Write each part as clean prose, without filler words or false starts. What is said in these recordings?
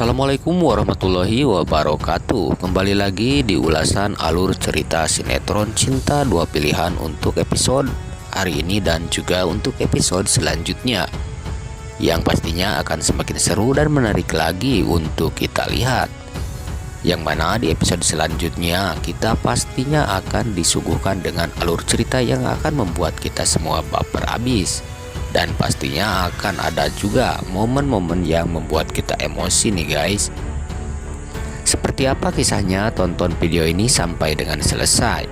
Assalamualaikum warahmatullahi wabarakatuh. Kembali lagi di ulasan alur cerita sinetron Cinta Dua Pilihan untuk episode hari ini dan juga untuk episode selanjutnya, yang pastinya akan semakin seru dan menarik lagi untuk kita lihat. Yang mana di episode selanjutnya kita pastinya akan disuguhkan dengan alur cerita yang akan membuat kita semua baper abis. Dan pastinya akan ada juga momen-momen yang membuat kita emosi nih guys. Seperti apa kisahnya? Tonton video ini sampai dengan selesai.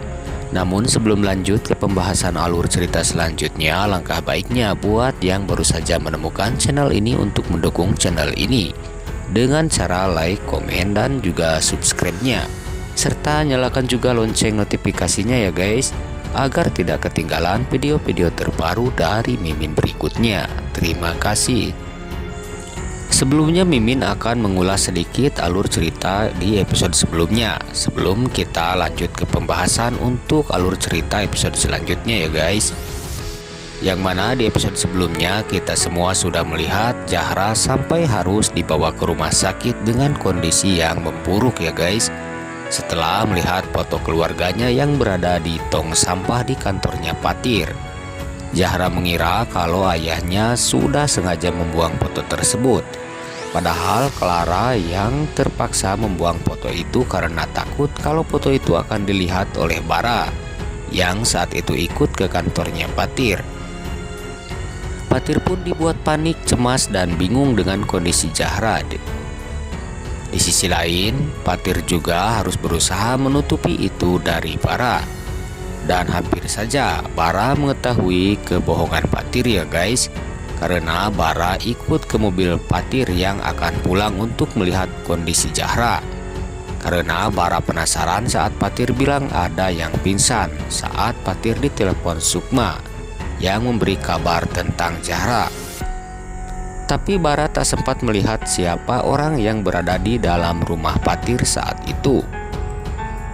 Namun sebelum lanjut ke pembahasan alur cerita selanjutnya, langkah baiknya buat yang baru saja menemukan channel ini untuk mendukung channel ini dengan cara like, komen, dan juga subscribe-nya. Serta nyalakan juga lonceng notifikasinya ya guys, agar tidak ketinggalan video-video terbaru dari Mimin berikutnya. Terima kasih. Sebelumnya Mimin akan mengulas sedikit alur cerita di episode sebelumnya sebelum kita lanjut ke pembahasan untuk alur cerita episode selanjutnya ya guys. Yang mana di episode sebelumnya kita semua sudah melihat Zahra sampai harus dibawa ke rumah sakit dengan kondisi yang memburuk ya guys, setelah melihat foto keluarganya yang berada di tong sampah di kantornya Patir. Zahra mengira kalau ayahnya sudah sengaja membuang foto tersebut. Padahal Clara yang terpaksa membuang foto itu karena takut kalau foto itu akan dilihat oleh Bara yang saat itu ikut ke kantornya Patir. Patir pun dibuat panik, cemas, dan bingung dengan kondisi Zahra. Di sisi lain, Patir juga harus berusaha menutupi itu dari Bara. Dan hampir saja Bara mengetahui kebohongan Patir ya guys, karena Bara ikut ke mobil Patir yang akan pulang untuk melihat kondisi Zahra. Karena Bara penasaran saat Patir bilang ada yang pingsan saat Patir ditelepon Sukma yang memberi kabar tentang Zahra. Tapi Bara tak sempat melihat siapa orang yang berada di dalam rumah Patir saat itu.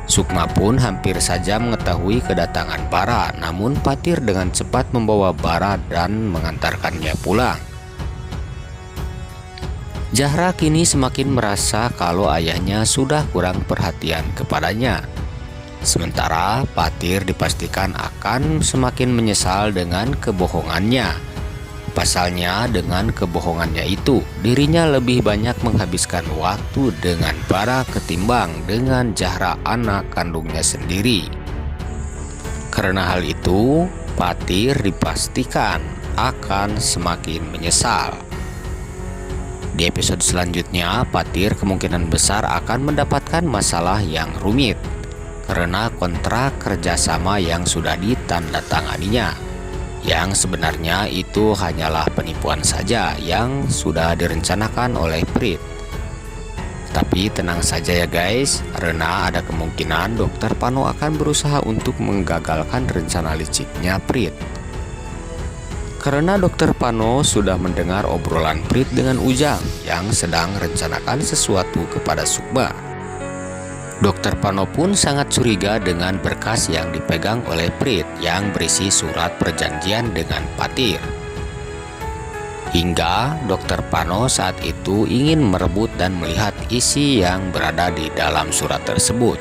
Sukma pun hampir saja mengetahui kedatangan Bara, namun Patir dengan cepat membawa Bara dan mengantarkannya pulang. Zahra kini semakin merasa kalau ayahnya sudah kurang perhatian kepadanya. Sementara Patir dipastikan akan semakin menyesal dengan kebohongannya. Pasalnya dengan kebohongannya itu, dirinya lebih banyak menghabiskan waktu dengan Bara ketimbang dengan Zahra anak kandungnya sendiri. Karena hal itu, Patir dipastikan akan semakin menyesal. Di episode selanjutnya, Patir kemungkinan besar akan mendapatkan masalah yang rumit karena kontrak kerjasama yang sudah ditandatanganinya, yang sebenarnya itu hanyalah penipuan saja yang sudah direncanakan oleh Prit. Tapi tenang saja ya guys, karena ada kemungkinan Dokter Pano akan berusaha untuk menggagalkan rencana liciknya Prit. Karena Dokter Pano sudah mendengar obrolan Prit dengan Ujang yang sedang rencanakan sesuatu kepada Sukma. Dokter Pano pun sangat curiga dengan berkas yang dipegang oleh Prit yang berisi surat perjanjian dengan Patir. Hingga Dokter Pano saat itu ingin merebut dan melihat isi yang berada di dalam surat tersebut.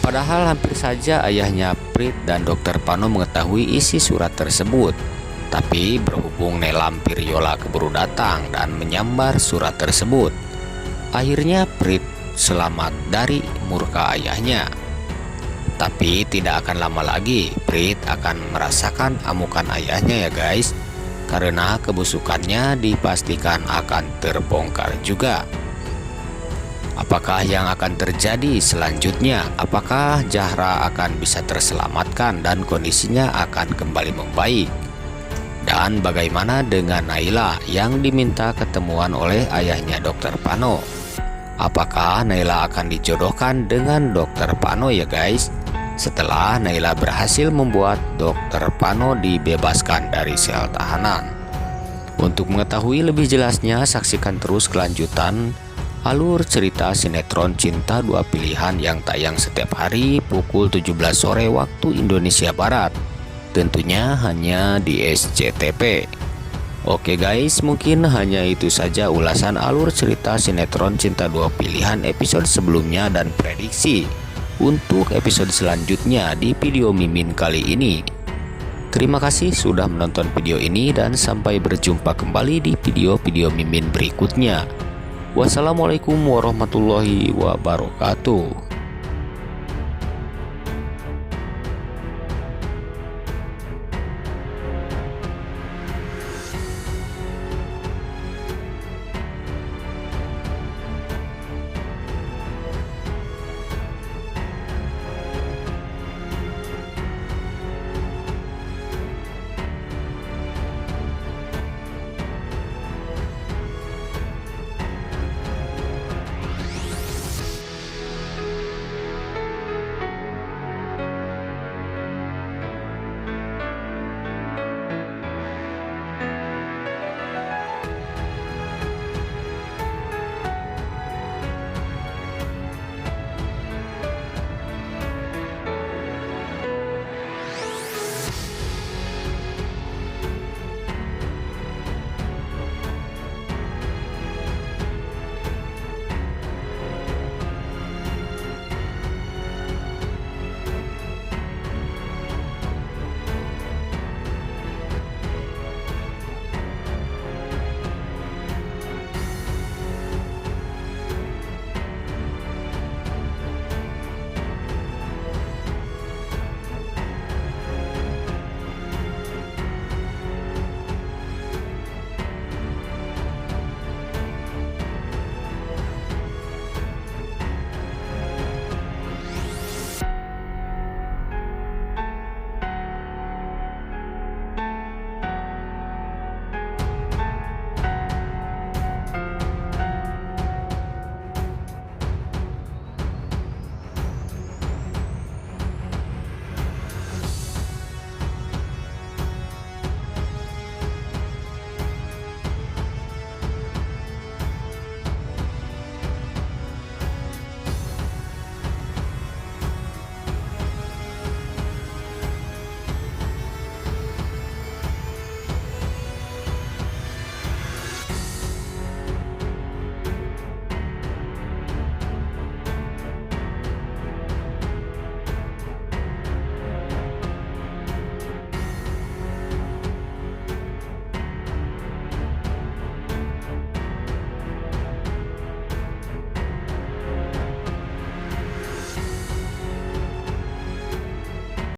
Padahal hampir saja ayahnya Prit dan Dokter Pano mengetahui isi surat tersebut. Tapi berhubung Nelampir Yola keburu datang dan menyambar surat tersebut, akhirnya Prit selamat dari murka ayahnya. Tapi tidak akan lama lagi Prit akan merasakan amukan ayahnya ya guys, karena kebusukannya dipastikan akan terbongkar juga. Apakah yang akan terjadi selanjutnya? Apakah Zahra akan bisa terselamatkan dan kondisinya akan kembali membaik? Dan bagaimana dengan Naila yang diminta ketemuan oleh ayahnya Dokter Pano? Apakah Naila akan dijodohkan dengan Dokter Pano ya guys, setelah Naila berhasil membuat Dokter Pano dibebaskan dari sel tahanan? Untuk mengetahui lebih jelasnya, saksikan terus kelanjutan alur cerita sinetron Cinta Dua Pilihan yang tayang setiap hari pukul 17 sore waktu Indonesia Barat, tentunya hanya di SCTV. Oke guys, mungkin hanya itu saja ulasan alur cerita sinetron Cinta Dua Pilihan episode sebelumnya dan prediksi untuk episode selanjutnya di video Mimin kali ini. Terima kasih sudah menonton video ini dan sampai berjumpa kembali di video-video Mimin berikutnya. Wassalamualaikum warahmatullahi wabarakatuh.